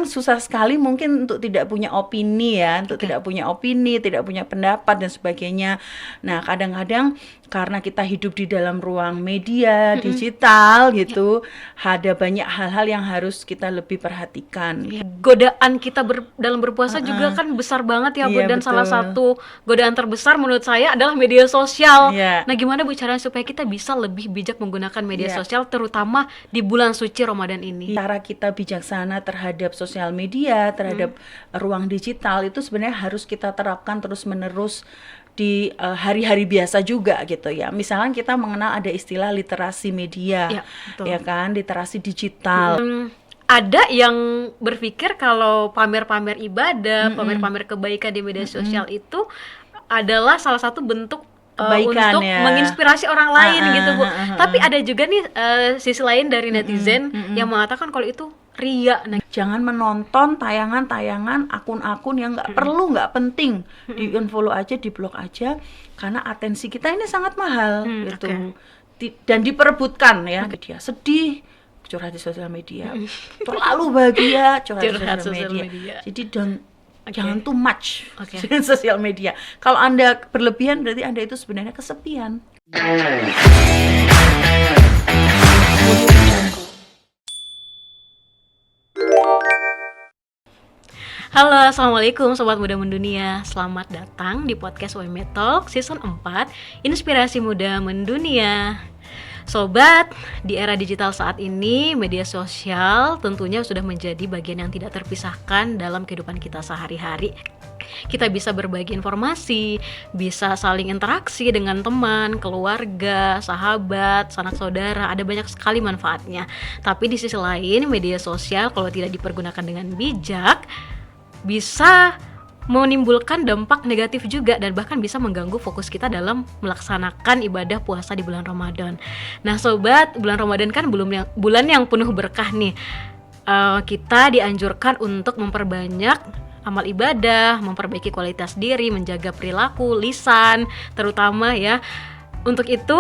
susah sekali mungkin untuk tidak punya opini ya, untuk tidak punya opini, tidak punya pendapat dan sebagainya. Nah, kadang-kadang karena kita hidup di dalam ruang media digital gitu, ada banyak hal-hal yang harus kita lebih perhatikan. Ya, godaan kita dalam berpuasa juga kan besar banget ya Bu, Iya, dan salah betul. satu godaan terbesar menurut saya adalah media sosial. Iya. Nah, gimana Bu caranya supaya kita bisa lebih bijak menggunakan media Iya. sosial terutama di bulan suci Ramadan ini? Cara kita bijaksana terhadap sosial media, terhadap ruang digital itu sebenarnya harus kita terapkan terus-menerus di hari-hari biasa juga gitu ya. Misalnya kita mengenal ada istilah literasi media, Ya, betul. ya kan, literasi digital. Ada yang berpikir kalau pamer-pamer ibadah, pamer-pamer kebaikan di media sosial itu adalah salah satu bentuk Kebaikan untuk ya. menginspirasi orang lain gitu Bu. Tapi ada juga nih sisi lain dari netizen yang mengatakan kalau itu ria. Nah, Jangan menonton tayangan-tayangan akun-akun yang nggak perlu, nggak penting. Di-unfollow aja, di-block aja, karena atensi kita ini sangat mahal gitu. Dan diperebutkan ya. Dia sedih, curhat di sosial media. Terlalu bahagia, curhat di sosial media. Jadi jangan too much dengan sosial media. Kalau Anda berlebihan berarti Anda itu sebenarnya kesepian. halo, assalamualaikum Sobat Muda Mendunia. Selamat datang di podcast WM Talk Season 4, Inspirasi Muda Mendunia. Sobat, di era digital saat ini, media sosial tentunya sudah menjadi bagian yang tidak terpisahkan dalam kehidupan kita sehari-hari. Kita bisa berbagi informasi, bisa saling interaksi dengan teman, keluarga, sahabat, sanak saudara, ada banyak sekali manfaatnya. Tapi di sisi lain, media sosial kalau tidak dipergunakan dengan bijak, bisa menimbulkan dampak negatif juga dan bahkan bisa mengganggu fokus kita dalam melaksanakan ibadah puasa di bulan Ramadan. Nah Sobat, bulan Ramadan kan bulan yang penuh berkah nih. Kita dianjurkan untuk memperbanyak amal ibadah, memperbaiki kualitas diri, menjaga perilaku, lisan, terutama ya. Untuk itu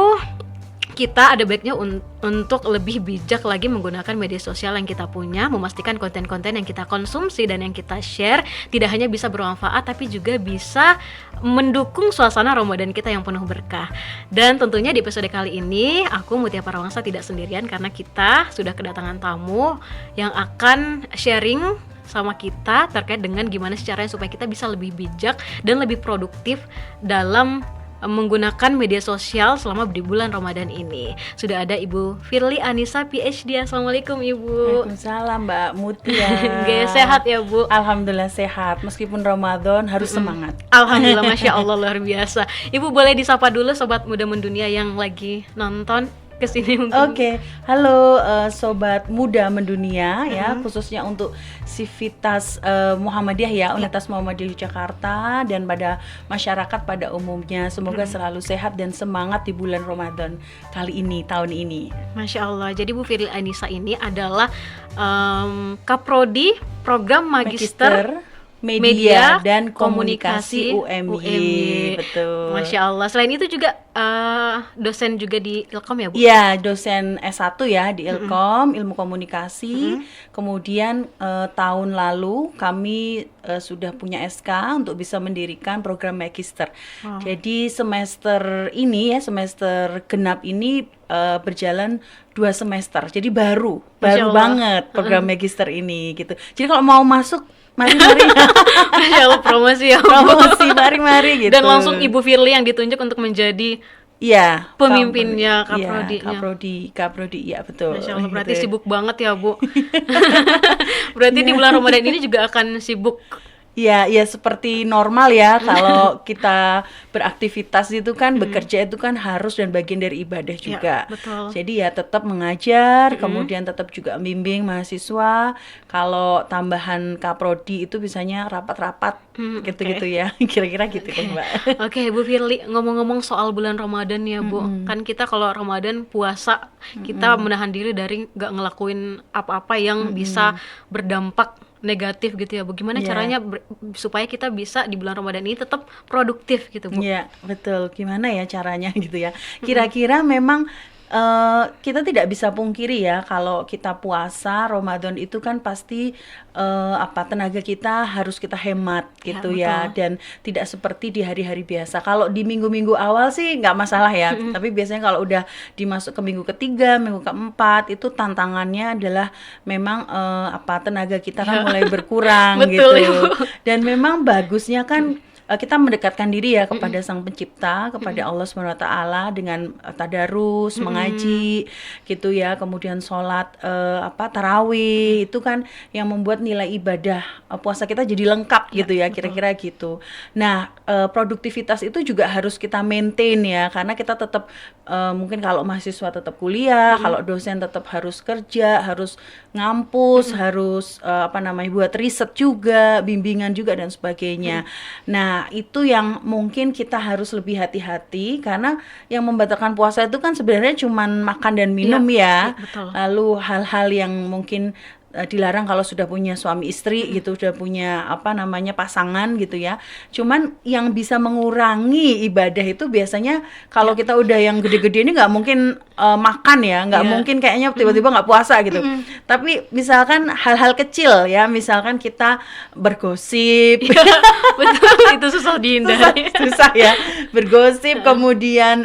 kita ada baiknya untuk lebih bijak lagi menggunakan media sosial yang kita punya, memastikan konten-konten yang kita konsumsi dan yang kita share tidak hanya bisa bermanfaat tapi juga bisa mendukung suasana Ramadan kita yang penuh berkah. Dan tentunya di episode kali ini aku Mutia Parawangsa tidak sendirian karena kita sudah kedatangan tamu yang akan sharing sama kita terkait dengan gimana caranya supaya kita bisa lebih bijak dan lebih produktif dalam menggunakan media sosial selama di bulan Ramadan ini. Sudah ada Ibu Firly Anissa PhD. Assalamualaikum Ibu. Waalaikumsalam Mbak Mutia. Sehat ya Bu? Alhamdulillah sehat. Meskipun Ramadan harus semangat. Alhamdulillah, Masya Allah luar biasa. Ibu boleh disapa dulu Sobat Muda Mendunia yang lagi nonton kesini mungkin. Oke, halo Sobat Muda Mendunia ya, khususnya untuk Sivitas Muhammadiyah ya, Universitas Muhammadiyah Jakarta dan pada masyarakat pada umumnya. Semoga selalu sehat dan semangat di bulan Ramadan kali ini, tahun ini. Masya Allah, jadi Bu Firly Anissa ini adalah Kaprodi Program Magister Media dan Komunikasi UMY. Betul. Masya Allah. Selain itu juga dosen juga di Ilkom ya Bu? Iya, dosen S1 ya di Ilkom, Ilmu Komunikasi. Kemudian tahun lalu kami sudah punya SK untuk bisa mendirikan program Magister. Jadi semester ini ya, semester genap ini berjalan 2 semester. Jadi baru banget program Magister ini gitu. Jadi kalau mau masuk mari-mari. Masya Allah, promosi ya Bu. Promosi, mari-mari gitu. Dan langsung Ibu Firly yang ditunjuk untuk menjadi pemimpinnya Kaprodi, ya betul. Masya Allah, berarti sibuk banget ya Bu. Berarti di bulan Ramadan ini juga akan sibuk. Ya seperti normal ya, kalau kita beraktivitas itu kan, bekerja itu kan harus dan bagian dari ibadah juga. Ya, betul. Jadi ya tetap mengajar, kemudian tetap juga membimbing mahasiswa. Kalau tambahan Kaprodi itu biasanya rapat-rapat gitu-gitu ya, kira-kira gitu kan Mbak. Oke, Bu Firly, ngomong-ngomong soal bulan Ramadan ya Bu, kan kita kalau Ramadan puasa, kita menahan diri dari nggak ngelakuin apa-apa yang bisa berdampak negatif gitu ya Bu. Gimana caranya supaya kita bisa di bulan Ramadan ini tetap produktif gitu Bu? Iya, betul. Gimana ya caranya gitu ya. Kira-kira memang Kita tidak bisa pungkiri ya kalau kita puasa Ramadan itu kan pasti tenaga kita harus kita hemat Ya, gitu ya, betul. dan tidak seperti di hari-hari biasa. Kalau di minggu-minggu awal sih nggak masalah ya, tapi biasanya kalau udah dimasuk ke minggu ketiga, minggu keempat itu tantangannya adalah memang tenaga kita kan Ya. mulai berkurang Betul, Ibu. gitu. Dan memang bagusnya kan kita mendekatkan diri ya kepada Sang Pencipta, kepada Allah Subhanahu wa taala dengan tadarus, mengaji gitu ya, kemudian sholat tarawih, itu kan yang membuat nilai ibadah puasa kita jadi lengkap gitu ya, kira-kira gitu. Nah, produktivitas itu juga harus kita maintain ya, karena kita tetap mungkin kalau mahasiswa tetap kuliah, kalau dosen tetap harus kerja, harus ngampus, harus buat riset juga, bimbingan juga dan sebagainya. Nah, itu yang mungkin kita harus lebih hati-hati, karena yang membatalkan puasa itu kan sebenarnya cuman makan dan minum ya. betul. Lalu hal-hal yang mungkin dilarang kalau sudah punya suami istri gitu, sudah punya pasangan gitu ya. Cuman yang bisa mengurangi ibadah itu biasanya kalau kita udah yang gede-gede ini nggak mungkin makan ya, nggak Iya. mungkin kayaknya tiba-tiba nggak puasa gitu. Tapi misalkan hal-hal kecil ya, misalkan kita bergosip, Betul, itu susah dihindari. susah ya, bergosip, kemudian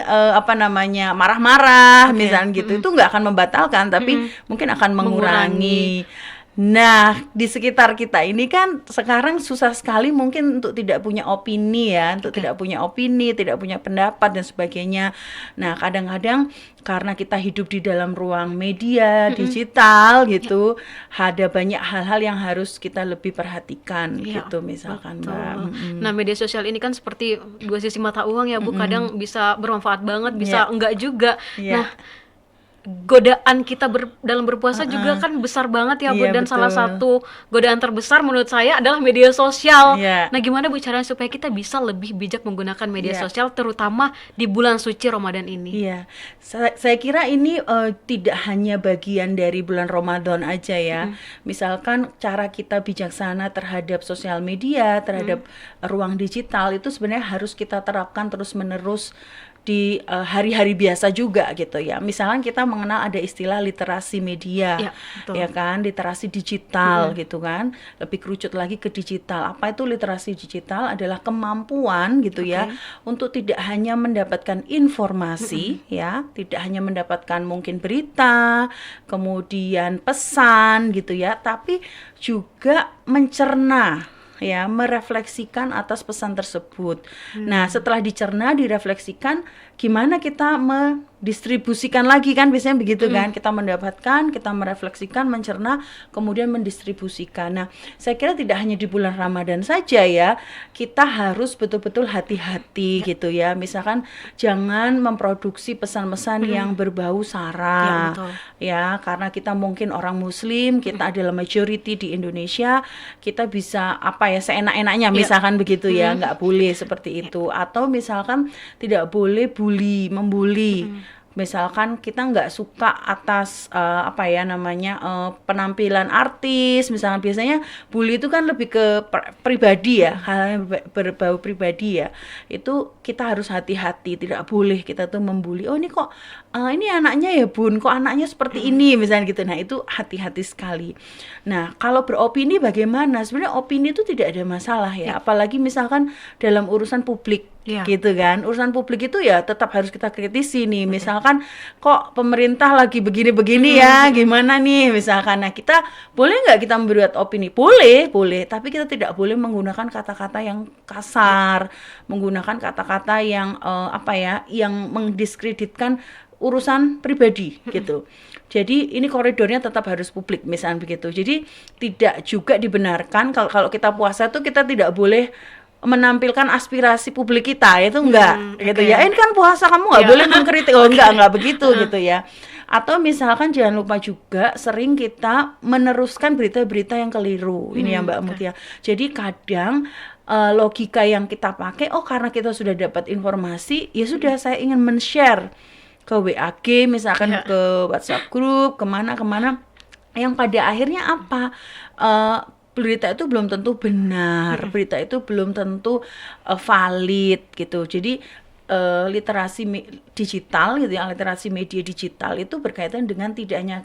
marah-marah misalnya gitu, itu nggak akan membatalkan, tapi mungkin akan mengurangi. Nah, di sekitar kita ini kan sekarang susah sekali mungkin untuk tidak punya opini ya, untuk tidak punya opini, tidak punya pendapat dan sebagainya. Nah, kadang-kadang karena kita hidup di dalam ruang media digital gitu, ada banyak hal-hal yang harus kita lebih perhatikan Iya, gitu misalkan, betul. Mbak. Nah, media sosial ini kan seperti dua sisi mata uang ya, Bu. Kadang bisa bermanfaat banget, bisa Iya. enggak juga. Iya. Nah, godaan kita dalam berpuasa juga kan besar banget ya, Bu. Iya, Dan salah betul. satu godaan terbesar menurut saya adalah media sosial. Iya. Nah, gimana Bu caranya supaya kita bisa lebih bijak menggunakan media Iya. sosial, terutama di bulan suci Ramadan ini? Iya, saya kira ini tidak hanya bagian dari bulan Ramadan aja ya. Misalkan cara kita bijaksana terhadap sosial media, terhadap ruang digital itu sebenarnya harus kita terapkan terus-menerus di hari-hari biasa juga gitu ya. Misalkan kita mengenal ada istilah literasi media, Ya, betul. ya kan, literasi digital gitu kan. Lebih kerucut lagi ke digital. Apa itu literasi digital? Adalah kemampuan gitu ya untuk tidak hanya mendapatkan informasi ya, tidak hanya mendapatkan mungkin berita, kemudian pesan gitu ya, tapi juga mencerna ya, merefleksikan atas pesan tersebut. Nah, setelah dicerna, direfleksikan, gimana kita mendistribusikan lagi kan, biasanya begitu kan, kita mendapatkan, kita merefleksikan, mencerna, kemudian mendistribusikan. Nah, saya kira tidak hanya di bulan Ramadan saja ya, kita harus betul-betul hati-hati gitu ya. Misalkan jangan memproduksi pesan-pesan yang berbau sara. Ya, betul. Ya, karena kita mungkin orang Muslim, kita adalah majority di Indonesia, kita bisa seenak-enaknya misalkan begitu ya, nggak boleh seperti itu. Atau misalkan tidak boleh membuli. Misalkan kita nggak suka atas penampilan artis, misalkan biasanya bully itu kan lebih ke pribadi ya, hal yang berbau pribadi ya. Itu kita harus hati-hati, tidak boleh kita tuh membuli. Oh ini kok ini anaknya ya Bun, kok anaknya seperti ini misalnya gitu. Nah itu hati-hati sekali. Nah kalau beropini bagaimana? Sebenarnya opini itu tidak ada masalah ya, apalagi misalkan dalam urusan publik. Iya. Gitu kan, urusan publik itu ya tetap harus kita kritisi nih. Misalkan kok pemerintah lagi begini-begini ya, gimana nih misalkan. Nah kita boleh nggak kita membuat opini? Boleh, tapi kita tidak boleh menggunakan kata-kata yang kasar, menggunakan kata-kata yang yang mendiskreditkan urusan pribadi gitu. Jadi ini koridornya tetap harus publik misalnya begitu. Jadi tidak juga dibenarkan kalau kita puasa tuh kita tidak boleh menampilkan aspirasi publik kita, itu enggak gitu ya. Ini kan puasa, kamu nggak boleh mengkritik. Oh enggak begitu gitu ya. Atau misalkan jangan lupa juga sering kita meneruskan berita-berita yang keliru. Ini ya Mbak Mutia. Jadi kadang logika yang kita pakai, oh karena kita sudah dapat informasi, ya sudah saya ingin men-share ke WAG misalkan, ke WhatsApp group, kemana yang pada akhirnya apa? Berita itu belum tentu benar, berita itu belum tentu valid gitu. Jadi literasi digital gitu ya, literasi media digital itu berkaitan dengan tidak hanya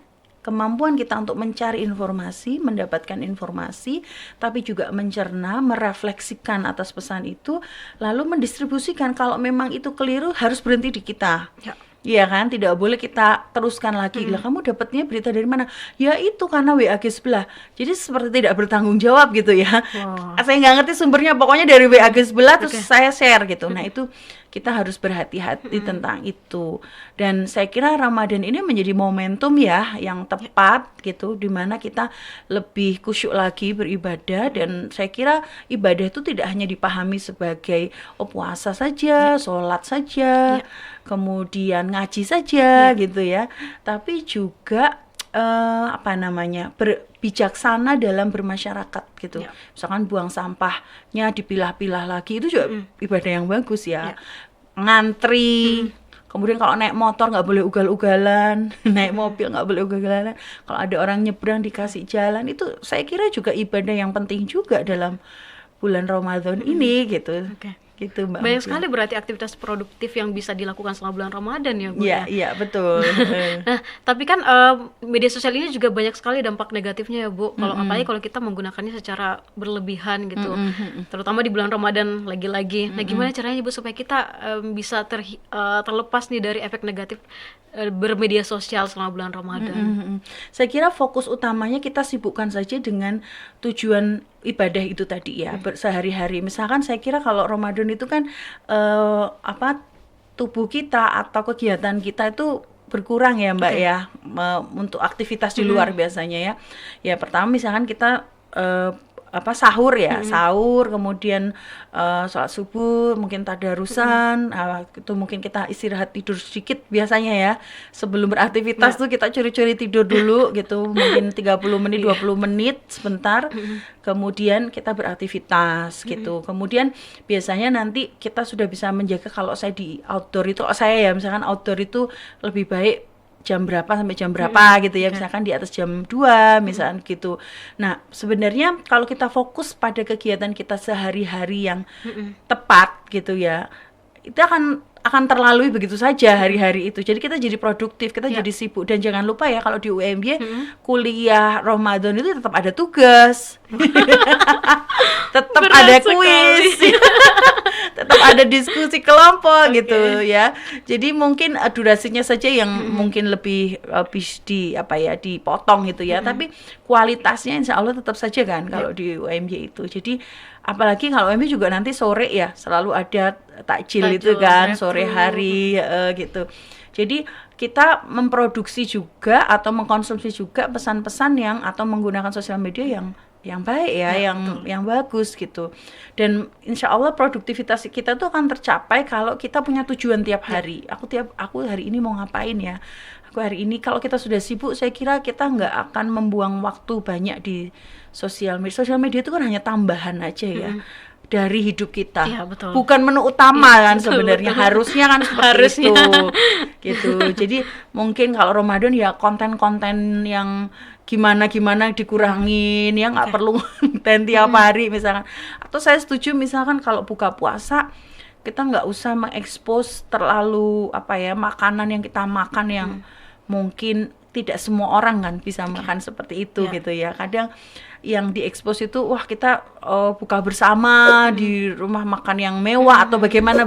kemampuan kita untuk mencari informasi, mendapatkan informasi, tapi juga mencerna, merefleksikan atas pesan itu, lalu mendistribusikan. Kalau memang itu keliru, harus berhenti di kita. Ya. Iya kan, tidak boleh kita teruskan lagi. Lah kamu dapatnya berita dari mana? Ya itu karena WAG sebelah. Jadi seperti tidak bertanggung jawab gitu ya. Wow. Saya nggak ngerti sumbernya, pokoknya dari WAG sebelah terus saya share gitu. Nah itu kita harus berhati-hati tentang itu. Dan saya kira Ramadan ini menjadi momentum ya yang tepat gitu, dimana kita lebih khusyuk lagi beribadah. Dan saya kira ibadah itu tidak hanya dipahami sebagai puasa saja, sholat saja, kemudian ngaji saja gitu ya, tapi juga bijaksana dalam bermasyarakat gitu. Misalkan buang sampahnya dipilah-pilah lagi, itu juga ibadah yang bagus ya. Ngantri, kemudian kalau naik motor nggak boleh ugal-ugalan, naik mobil nggak boleh ugal-ugalan. Kalau ada orang nyebrang dikasih jalan, itu saya kira juga ibadah yang penting juga dalam bulan Ramadan ini gitu. Gitu Mbak. Banyak sekali berarti aktivitas produktif yang bisa dilakukan selama bulan Ramadan ya Bu. Iya betul. Nah tapi kan media sosial ini juga banyak sekali dampak negatifnya ya Bu. Kalau apalagi kalau kita menggunakannya secara berlebihan gitu, terutama di bulan Ramadan lagi-lagi. Nah gimana caranya Bu supaya kita bisa terlepas nih dari efek negatif bermedia sosial selama bulan Ramadan? Saya kira fokus utamanya kita sibukkan saja dengan tujuan ibadah itu tadi ya, sehari-hari. Misalkan saya kira kalau Ramadan itu kan tubuh kita atau kegiatan kita itu berkurang ya Mbak ya, untuk aktivitas di luar biasanya ya. Ya pertama misalkan kita sahur ya, sahur, kemudian sholat subuh, mungkin tadarusan, itu mungkin kita istirahat tidur sedikit biasanya ya. Sebelum beraktivitas tuh kita curi-curi tidur dulu gitu, mungkin 30 menit, 20 menit sebentar. Kemudian kita beraktivitas gitu. Kemudian biasanya nanti kita sudah bisa menjaga, kalau saya di outdoor itu, saya ya misalkan outdoor itu lebih baik jam berapa sampai jam berapa gitu ya, misalkan di atas jam 2 misalkan gitu. Nah sebenarnya kalau kita fokus pada kegiatan kita sehari-hari yang tepat gitu ya, itu akan terlalui begitu saja hari-hari itu. Jadi kita jadi produktif, kita jadi sibuk. Dan jangan lupa ya, kalau di UMY kuliah Ramadan itu tetap ada tugas, tetap ada kuis, tetap ada diskusi kelompok gitu ya. Jadi mungkin durasinya saja yang mungkin lebih dipotong gitu ya. Tapi kualitasnya insya Allah tetap saja kan kalau di UMY itu. Jadi apalagi kalau UMY juga nanti sore ya selalu ada takjil itu kan, sore hari gitu. Jadi kita memproduksi juga atau mengkonsumsi juga pesan-pesan yang atau menggunakan sosial media yang baik ya, yang bagus gitu. Dan insya Allah produktivitas kita tuh akan tercapai kalau kita punya tujuan tiap hari. Aku hari ini mau ngapain ya? Aku hari ini, kalau kita sudah sibuk, saya kira kita nggak akan membuang waktu banyak di sosial media. Sosial media itu kan hanya tambahan aja ya dari hidup kita, bukan menu utama kan sebenarnya. Harusnya kan seperti itu gitu. Jadi mungkin kalau Ramadan ya konten-konten yang gimana dikurangin ya, nggak perlu konten tiap hari misalkan. Atau saya setuju misalkan kalau buka puasa kita nggak usah mengekspos terlalu makanan yang kita makan yang mungkin tidak semua orang kan bisa makan seperti itu gitu ya. Kadang yang diekspos itu kita buka bersama di rumah makan yang mewah atau bagaimana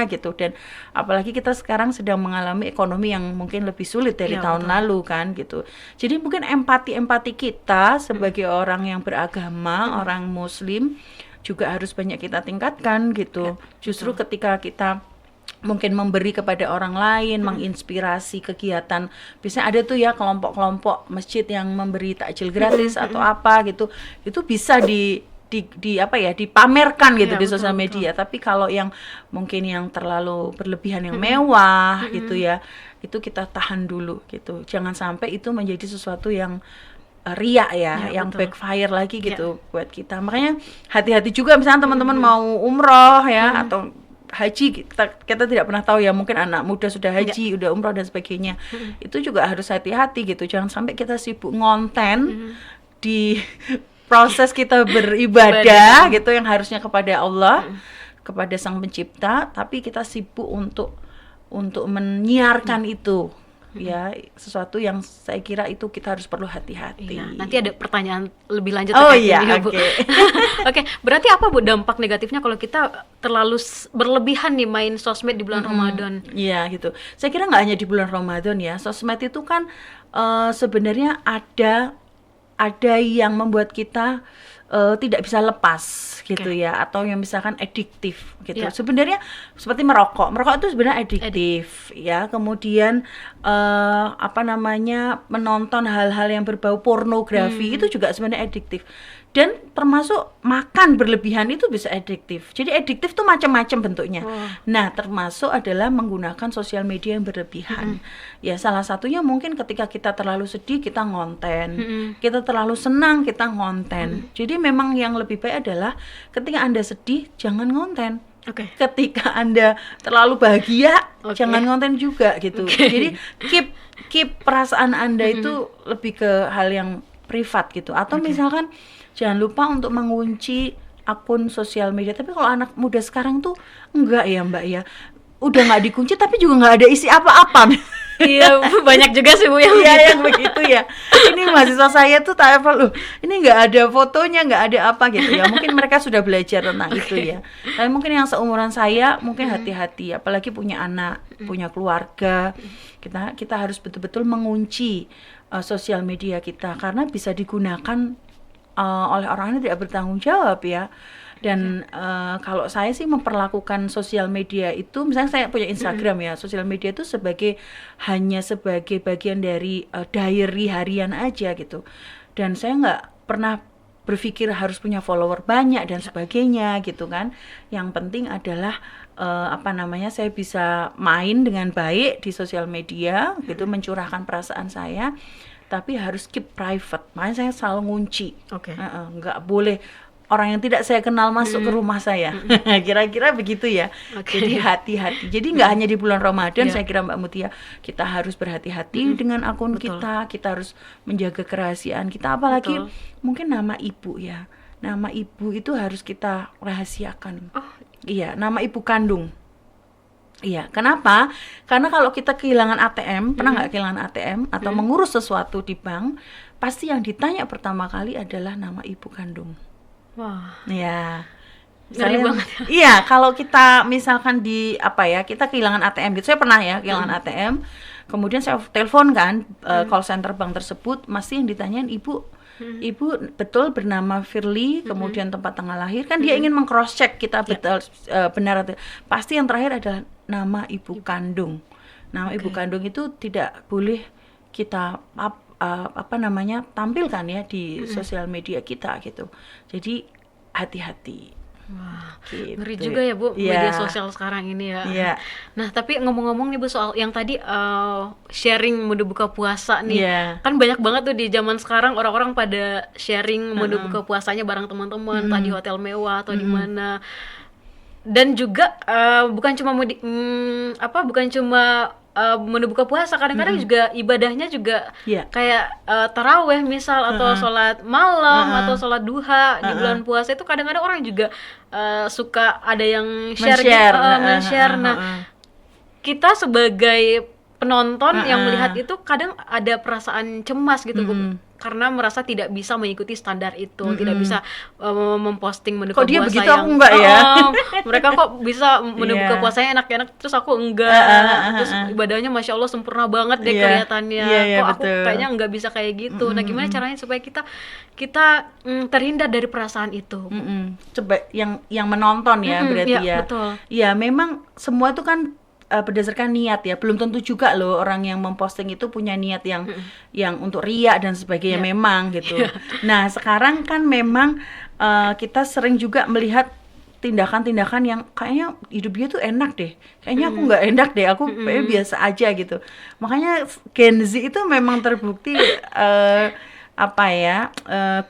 gitu. Dan apalagi kita sekarang sedang mengalami ekonomi yang mungkin lebih sulit dari tahun lalu kan gitu. Jadi mungkin empati kita sebagai orang yang beragama, orang muslim juga harus banyak kita tingkatkan gitu. Justru ketika kita mungkin memberi kepada orang lain, menginspirasi kegiatan. Biasanya ada tuh ya kelompok-kelompok masjid yang memberi takjil gratis atau apa gitu. Itu bisa dipamerkan gitu di sosial media. Tapi kalau yang mungkin yang terlalu berlebihan, yang mewah gitu ya, itu kita tahan dulu gitu. Jangan sampai itu menjadi sesuatu yang riak yang backfire lagi gitu buat kita. Makanya hati-hati juga misalnya teman-teman mau umroh ya atau haji, kita tidak pernah tahu ya, mungkin anak muda sudah haji, udah umroh dan sebagainya. Itu juga harus hati-hati gitu. Jangan sampai kita sibuk ngonten di proses kita beribadah gitu yang harusnya kepada Allah. kepada Sang Pencipta, tapi kita sibuk untuk menyiarkan itu. Ya, sesuatu yang saya kira itu kita harus perlu hati-hati. Iya, nanti ada pertanyaan lebih lanjut Oh terkait iya, ini, Bu. oke. Oke, berarti apa Bu dampak negatifnya kalau kita terlalu berlebihan nih main sosmed di bulan Ramadan? Iya gitu. Saya kira nggak hanya di bulan Ramadan ya. Sosmed itu kan sebenarnya ada yang membuat kita tidak bisa lepas gitu ya, atau yang misalkan adiktif gitu. Ya. Sebenarnya seperti merokok itu sebenarnya adiktif ya. Kemudian menonton hal-hal yang berbau pornografi itu juga sebenarnya adiktif. Dan termasuk makan berlebihan itu bisa adiktif. Jadi adiktif tuh macam-macam bentuknya. Nah, termasuk adalah menggunakan sosial media yang berlebihan. Ya, salah satunya mungkin ketika kita terlalu sedih kita ngonten. Kita terlalu senang kita ngonten. Jadi memang yang lebih baik adalah ketika Anda sedih jangan ngonten. Ketika Anda terlalu bahagia jangan ngonten juga gitu. Jadi keep perasaan Anda itu lebih ke hal yang privat gitu. Atau misalkan jangan lupa untuk mengunci akun sosial media. Tapi kalau anak muda sekarang tuh enggak ya Mbak ya, udah nggak dikunci tapi juga nggak ada isi apa-apa. Iya, banyak juga sih Bu yang yang begitu ya. Ini mahasiswa saya tuh loh, ini nggak ada fotonya, nggak ada apa gitu ya. Mungkin mereka sudah belajar tentang itu ya. Tapi mungkin yang seumuran saya mungkin hati-hati, apalagi punya anak, punya keluarga. Kita harus betul-betul mengunci sosial media kita karena bisa digunakan oleh orang yang tidak bertanggung jawab ya. Dan kalau saya sih memperlakukan sosial media itu, misalnya saya punya Instagram ya, sosial media itu hanya sebagai bagian dari diary harian aja gitu. Dan saya nggak pernah berpikir harus punya follower banyak dan sebagainya gitu kan. Yang penting adalah saya bisa main dengan baik di sosial media gitu, mencurahkan perasaan saya, tapi harus keep private. Makanya saya selalu ngunci. Nggak boleh orang yang tidak saya kenal masuk ke rumah saya. Kira-kira begitu ya. Jadi hati-hati. Jadi nggak hanya di bulan Ramadan, saya kira Mbak Mutia, kita harus berhati-hati dengan akun kita. Kita harus menjaga kerahasiaan kita. Apalagi mungkin nama ibu ya. Nama ibu itu harus kita rahasiakan. Iya, nama ibu kandung. Iya, kenapa? Karena kalau kita kehilangan ATM, pernah nggak kehilangan ATM atau mengurus sesuatu di bank, pasti yang ditanya pertama kali adalah nama ibu kandung. Wah. Ya. Ngeri banget. Iya, kalau kita misalkan kita kehilangan ATM gitu. Saya pernah ya kehilangan ATM. Kemudian saya telepon kan call center bank tersebut, masih yang ditanyain ibu betul bernama Firly, kemudian tempat tanggal lahir, kan dia ingin meng-cross check kita betul benar atau pasti yang terakhir adalah nama ibu kandung. Nama ibu kandung itu tidak boleh kita tampilkan ya di sosial media kita gitu. Jadi hati-hati. Wah, gitu. ngeri juga ya Bu, media sosial sekarang ini ya. Nah, tapi ngomong-ngomong nih Bu soal yang tadi sharing menu buka puasa nih, kan banyak banget tuh di zaman sekarang orang-orang pada sharing menu buka puasanya bareng teman-teman, entah di hotel mewah atau di mana. Dan juga bukan cuma menu buka puasa, kadang-kadang juga ibadahnya juga kayak taraweh misal atau sholat malam atau sholat duha di bulan puasa itu kadang-kadang orang juga suka ada yang men-share. Nah, kita sebagai penonton yang melihat itu kadang ada perasaan cemas gitu karena merasa tidak bisa mengikuti standar itu, tidak bisa memposting menu buka puasa. Kok dia begitu aku enggak ya? Mereka kok bisa menu buka puasanya enak-enak, terus aku enggak. Terus ibadahnya Masya Allah sempurna banget deh kelihatannya. Kok aku kayaknya enggak bisa kayak gitu. Nah, gimana caranya supaya kita terhindar dari perasaan itu? Coba yang menonton ya berarti ya. Betul. Ya memang semua itu kan berdasarkan niat ya, belum tentu juga loh orang yang memposting itu punya niat yang untuk riya dan sebagainya memang gitu. Nah sekarang kan memang kita sering juga melihat tindakan-tindakan yang kayaknya hidup dia tuh enak deh, kayaknya aku nggak enak deh, aku biasa aja gitu. Makanya Gen Z itu memang terbukti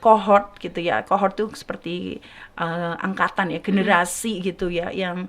cohort gitu ya. Cohort itu seperti angkatan ya, generasi gitu ya, yang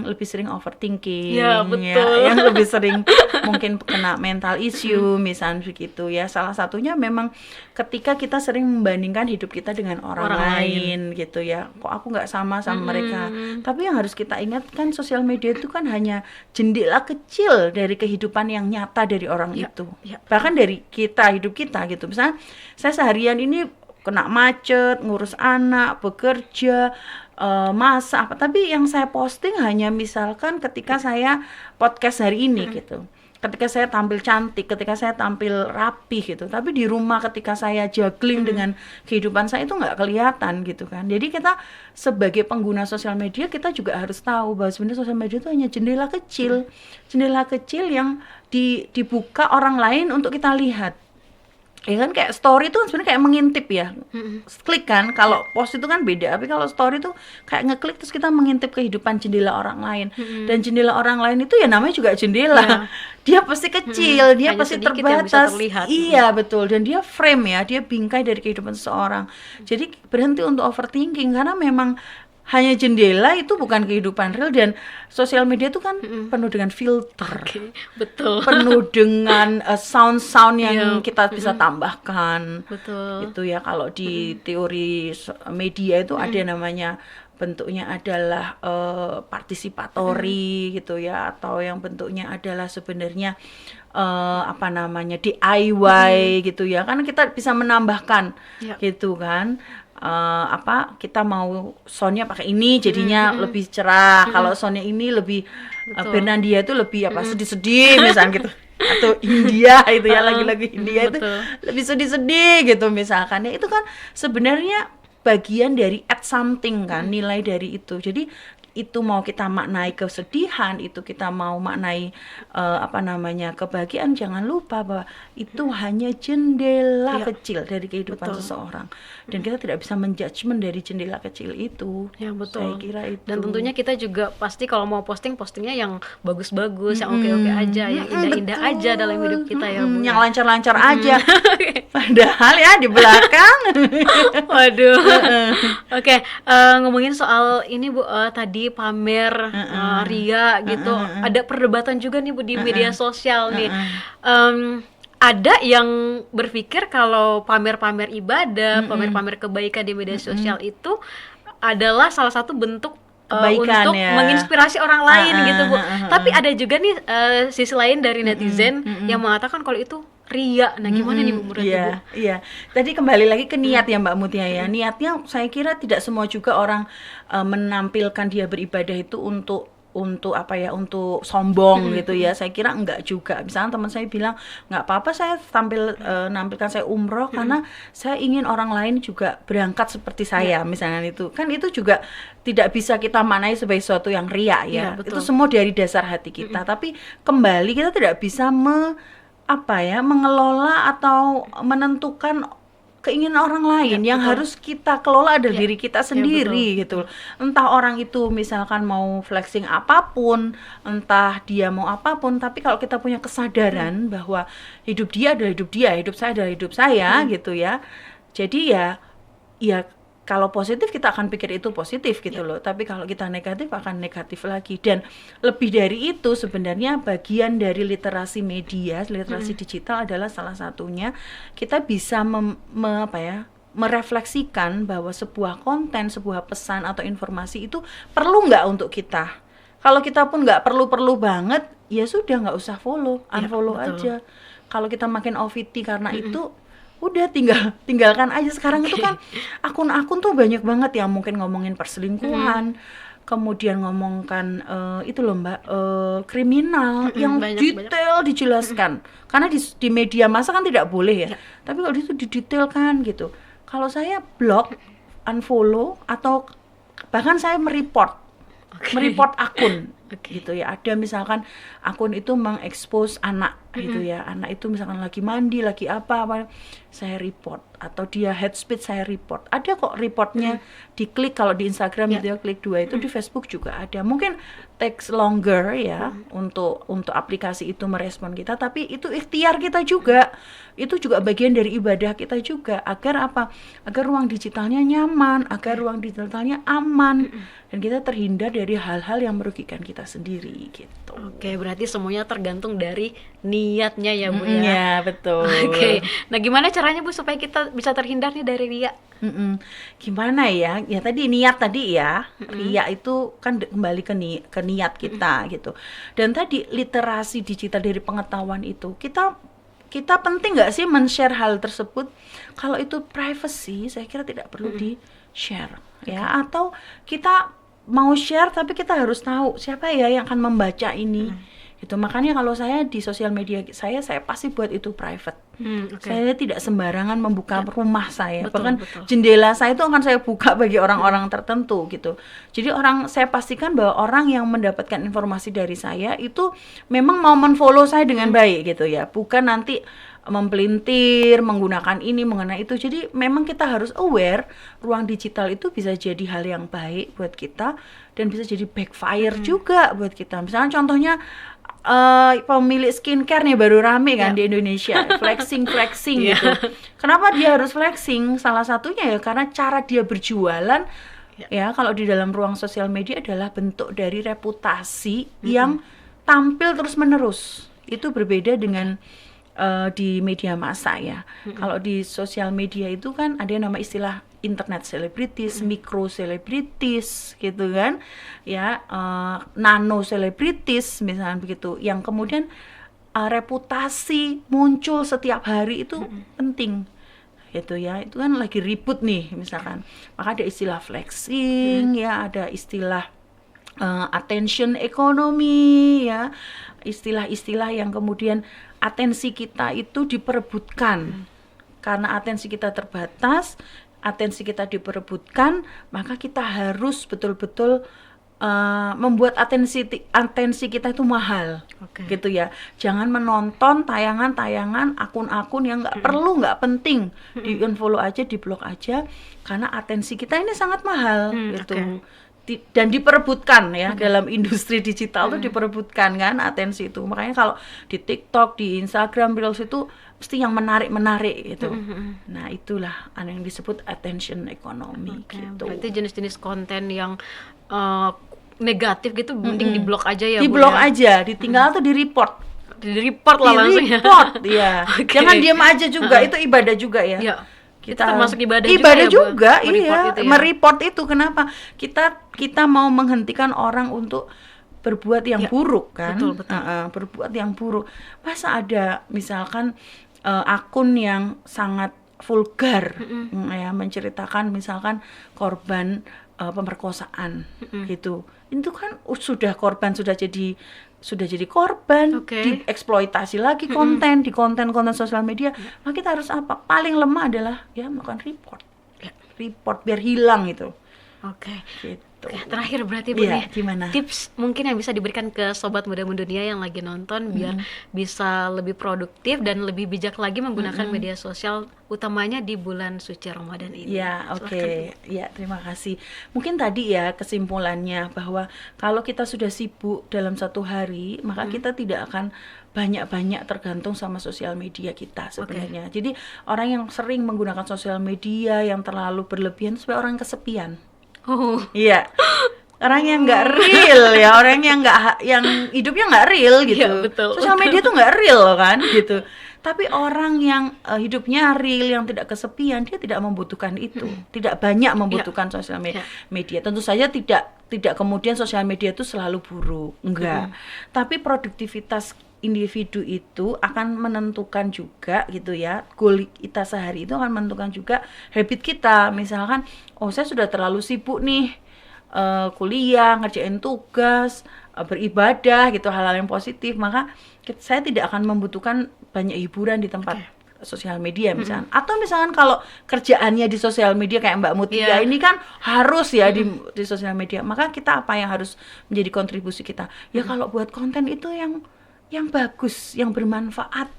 lebih sering overthinking Ya, betul. yang lebih sering mungkin kena mental issue misalnya begitu ya. Salah satunya memang ketika kita sering membandingkan hidup kita dengan orang lain gitu ya. Kok aku nggak sama mereka. Tapi yang harus kita ingat kan, sosial media itu kan hanya jendela kecil dari kehidupan yang nyata dari orang itu. Bahkan dari hidup kita gitu. Misalnya saya seharian ini kena macet, ngurus anak, bekerja, masak apa. Tapi yang saya posting hanya misalkan ketika saya podcast hari ini gitu. Ketika saya tampil cantik, ketika saya tampil rapi gitu. Tapi di rumah ketika saya juggling dengan kehidupan saya itu nggak kelihatan gitu kan. Jadi kita sebagai pengguna sosial media, kita juga harus tahu bahwa sebenarnya sosial media itu hanya jendela kecil. Jendela kecil yang dibuka orang lain untuk kita lihat. Ya kan, kayak story itu sebenarnya kayak mengintip ya. Klik kan, kalau post itu kan beda, tapi kalau story itu kayak ngeklik terus kita mengintip kehidupan jendela orang lain. Dan jendela orang lain itu ya namanya juga jendela. Dia pasti kecil, dia hanya pasti sedikit yang bisa terbatas. terlihat. Iya, betul. Dan dia frame ya, dia bingkai dari kehidupan seseorang. Jadi berhenti untuk overthinking, karena memang hanya jendela itu bukan kehidupan real. Dan sosial media itu kan penuh dengan filter. Betul. Penuh dengan sound-sound yang kita bisa tambahkan. Betul. Itu ya, kalau di teori media itu ada namanya, bentuknya adalah participatory gitu ya, atau yang bentuknya adalah sebenarnya DIY gitu ya. Kan kita bisa menambahkan gitu kan. Kita mau soundnya pakai ini jadinya lebih cerah. Kalau soundnya ini lebih Bernandia itu lebih sedih-sedih misalnya gitu. Atau India itu ya, lagu-lagu India itu lebih sedih-sedih gitu misalkan ya. Itu kan sebenarnya bagian dari add something kan, nilai dari itu. Jadi itu mau kita maknai kesedihan, itu kita mau maknai kebahagiaan, jangan lupa bahwa itu hanya jendela kecil dari kehidupan seseorang. Dan kita tidak bisa menjudgment dari jendela kecil itu. Ya, betul. Saya kira itu. Dan tentunya kita juga pasti kalau mau postingnya yang bagus-bagus, yang oke-oke aja, yang indah-indah aja dalam hidup kita ya, Bu. Yang lancar-lancar aja. Padahal ya di belakang. Waduh. Oke, ngomongin soal ini, Bu, tadi pamer ria gitu. Ada perdebatan juga nih, Bu, di media sosial nih. Ada yang berpikir kalau pamer-pamer ibadah, pamer-pamer kebaikan di media sosial itu adalah salah satu bentuk kebaikan, untuk menginspirasi orang lain gitu, Bu. Tapi ada juga nih sisi lain dari netizen yang mengatakan kalau itu ria. Nah, gimana nih, Bu, menurut Ibu? Iya. Tadi kembali lagi ke niat ya, Mbak Mutia ya. Niatnya saya kira tidak semua juga orang menampilkan dia beribadah itu untuk sombong gitu ya. Saya kira enggak juga. Misalnya teman saya bilang, enggak apa-apa saya nampilkan saya umroh karena saya ingin orang lain juga berangkat seperti saya, misalnya itu. Kan itu juga tidak bisa kita maknai sebagai sesuatu yang ria ya. Itu semua dari dasar hati kita. Tapi kembali kita tidak bisa mengelola atau menentukan keinginan orang lain. Yang harus kita kelola adalah diri kita sendiri gitu. Entah orang itu misalkan mau flexing apapun, entah dia mau apapun, tapi kalau kita punya kesadaran bahwa hidup dia adalah hidup dia, hidup saya adalah hidup saya gitu ya. Jadi ya kalau positif kita akan pikir itu positif gitu loh. Tapi kalau kita negatif akan negatif lagi. Dan lebih dari itu sebenarnya bagian dari literasi media, literasi digital adalah salah satunya kita bisa merefleksikan bahwa sebuah konten, sebuah pesan atau informasi itu perlu nggak untuk kita. Kalau kita pun nggak perlu banget, ya sudah nggak usah follow, unfollow aja. Kalau kita makin OVT karena itu, udah tinggalkan aja. Sekarang itu kan akun-akun tuh banyak banget yang mungkin ngomongin perselingkuhan, kemudian ngomongkan itu loh Mbak, kriminal yang detail dijelaskan. Karena di media massa kan tidak boleh ya. Tapi kalau itu didetailkan gitu. Kalau saya blok, unfollow, atau bahkan saya mereport akun gitu ya. Ada misalkan akun itu mengekspos anak gitu ya. Anak itu misalkan lagi mandi, lagi apa, saya report. Atau dia head speech, saya report. Ada kok reportnya, diklik kalau di Instagram gitu ya, klik 2 itu, di Facebook juga ada. Mungkin takes longer ya untuk aplikasi itu merespon kita, tapi itu ikhtiar kita juga. Itu juga bagian dari ibadah kita juga, agar apa? Agar ruang digitalnya nyaman, agar ruang digitalnya aman, dan kita terhindar dari hal-hal yang merugikan kita sendiri gitu. Oke, berarti semuanya tergantung dari niatnya ya Bu ya. Iya, betul. Oke, nah gimana caranya Bu supaya kita bisa terhindar nih dari riya? Gimana ya? Ya tadi niat tadi ya. Riya itu kan kembali ke niat kita gitu. Dan tadi literasi digital dari pengetahuan itu, kita penting nggak sih men-share hal tersebut? Kalau itu privacy, saya kira tidak perlu di-share ya. Atau kita mau share tapi kita harus tahu siapa ya yang akan membaca ini. Gitu. Makanya kalau saya di sosial media saya pasti buat itu private. Saya tidak sembarangan membuka rumah saya. Bahkan jendela saya itu akan saya buka bagi orang-orang tertentu gitu. Jadi saya pastikan bahwa orang yang mendapatkan informasi dari saya itu memang mau men-follow saya dengan baik gitu ya. Bukan nanti mempelintir, menggunakan ini, mengenai itu. Jadi memang kita harus aware ruang digital itu bisa jadi hal yang baik buat kita dan bisa jadi backfire juga buat kita. Misalnya contohnya pemilik skincare nih baru rame kan di Indonesia, flexing gitu. Kenapa dia harus flexing? Salah satunya ya karena cara dia berjualan ya kalau di dalam ruang sosial media adalah bentuk dari reputasi yang tampil terus menerus. Itu berbeda dengan di media massa ya. Kalau di sosial media itu kan ada yang nama istilah internet selebritis, mikro selebritis gitu kan. Ya, nano selebritis misalnya begitu. Yang kemudian reputasi muncul setiap hari itu penting. Gitu ya. Itu kan lagi ribut nih misalkan. Maka ada istilah flexing ya, ada istilah attention economy ya. Istilah-istilah yang kemudian atensi kita itu diperebutkan. Karena atensi kita terbatas, atensi kita diperebutkan, maka kita harus betul-betul membuat atensi kita itu mahal. Gitu ya. Jangan menonton tayangan-tayangan akun-akun yang nggak perlu, nggak penting. Di-unfollow aja, di-block aja, karena atensi kita ini sangat mahal gitu. Dan diperebutkan ya dalam industri digital tuh diperebutkan kan atensi itu. Makanya kalau di TikTok, di Instagram Reels itu mesti yang menarik gitu. Nah, itulah yang disebut attention economy gitu. Berarti jenis-jenis konten yang negatif gitu mending di-block aja ya. Di-block aja, ditinggal atau di-report. Di-report lah langsung ya. Di-report ya. Jangan diam aja juga, itu ibadah juga ya. Kita termasuk ibadah juga ya, iya itu ya. Mereport itu kenapa kita mau menghentikan orang untuk berbuat yang buruk kan. Betul. Berbuat yang buruk. Masa ada misalkan akun yang sangat vulgar ya, menceritakan misalkan korban pemerkosaan gitu. Itu kan korban sudah jadi korban, dieksploitasi lagi di konten sosial media. Maka kita harus apa? Paling lemah adalah ya melakukan report biar hilang itu. Gitu. Terakhir berarti Bu nih, gimana? Tips mungkin yang bisa diberikan ke sobat muda mendunia yang lagi nonton biar bisa lebih produktif dan lebih bijak lagi menggunakan media sosial, utamanya di bulan suci Ramadan ini. Ya, ya, terima kasih. Mungkin tadi ya kesimpulannya bahwa kalau kita sudah sibuk dalam satu hari, maka kita tidak akan banyak-banyak tergantung sama sosial media kita sebenarnya. Jadi orang yang sering menggunakan sosial media yang terlalu berlebihan supaya orang kesepian. Iya, orang yang nggak real ya, orang yang hidupnya nggak real gitu. Sosial media tuh nggak real kan gitu. Tapi orang yang hidupnya real, yang tidak kesepian, dia tidak membutuhkan itu, tidak banyak membutuhkan sosial media. Tentu saja tidak kemudian sosial media itu selalu buruk, enggak. Tapi produktivitas individu itu akan menentukan juga gitu ya, goal kita sehari itu akan menentukan juga habit kita. Misalkan saya sudah terlalu sibuk nih kuliah, ngerjain tugas, beribadah gitu, hal-hal yang positif, maka saya tidak akan membutuhkan banyak hiburan di tempat sosial media misalkan. Atau misalkan kalau kerjaannya di sosial media kayak Mbak Mutia ini kan harus ya di sosial media, maka kita apa yang harus menjadi kontribusi kita? Ya kalau buat konten itu yang yang bagus, yang bermanfaat.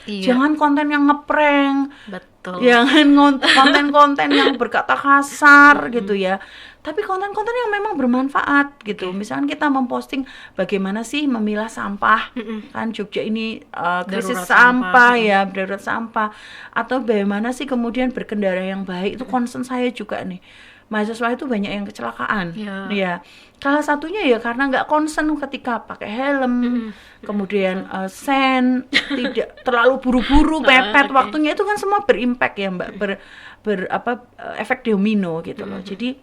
Iya. Jangan konten yang ngeprank, Betul. jangan konten-konten yang berkata kasar gitu ya. Tapi konten-konten yang memang bermanfaat gitu. Misalkan kita memposting bagaimana sih memilah sampah, kan Jogja ini krisis Darurat sampah sampah. ya, darurat sampah. Atau bagaimana sih kemudian berkendara yang baik, itu concern saya juga nih. Mahasiswa itu banyak yang kecelakaan, ya. Salah satunya ya karena nggak concern ketika pakai helm, kemudian sen, tidak terlalu buru-buru, mepet waktunya, itu kan semua berimpact ya Mbak, efek domino gitu loh. Jadi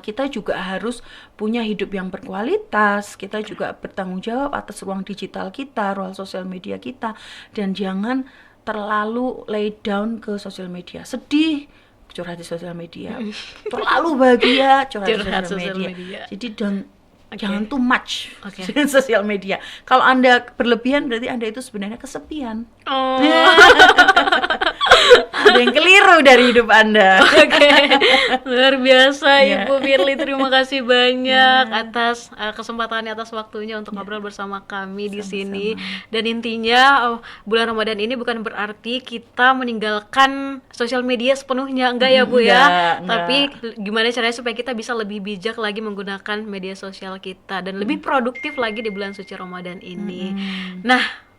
kita juga harus punya hidup yang berkualitas, kita juga bertanggung jawab atas ruang digital kita, ruang sosial media kita, dan jangan terlalu lay down ke sosial media. Sedih, curhat di sosial media, terlalu bahagia, curhat di sosial media. Jadi jangan too much dengan sosial media. Kalau Anda berlebihan berarti Anda itu sebenarnya kesepian. Ada yang keliru dari hidup Anda. Luar biasa Ibu Firly, terima kasih banyak atas kesempatannya, atas waktunya untuk ngobrol bersama kami di sini. Dan intinya bulan Ramadan ini bukan berarti kita meninggalkan sosial media sepenuhnya, enggak ya Bu ya. Tapi gimana caranya supaya kita bisa lebih bijak lagi menggunakan media sosial kita dan lebih produktif lagi di bulan suci Ramadan ini. Nah,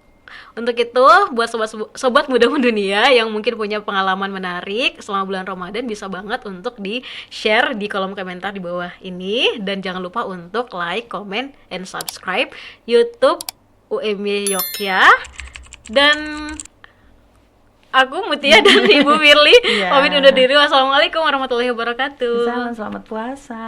untuk itu, buat sobat muda mendunia yang mungkin punya pengalaman menarik selama bulan Ramadan, bisa banget untuk di-share di kolom komentar di bawah ini. Dan jangan lupa untuk like, comment, and subscribe YouTube UMY Yogya. Dan aku Mutia dan Ibu Firly pamit undur diri. Wassalamualaikum warahmatullahi wabarakatuh. Selamat puasa.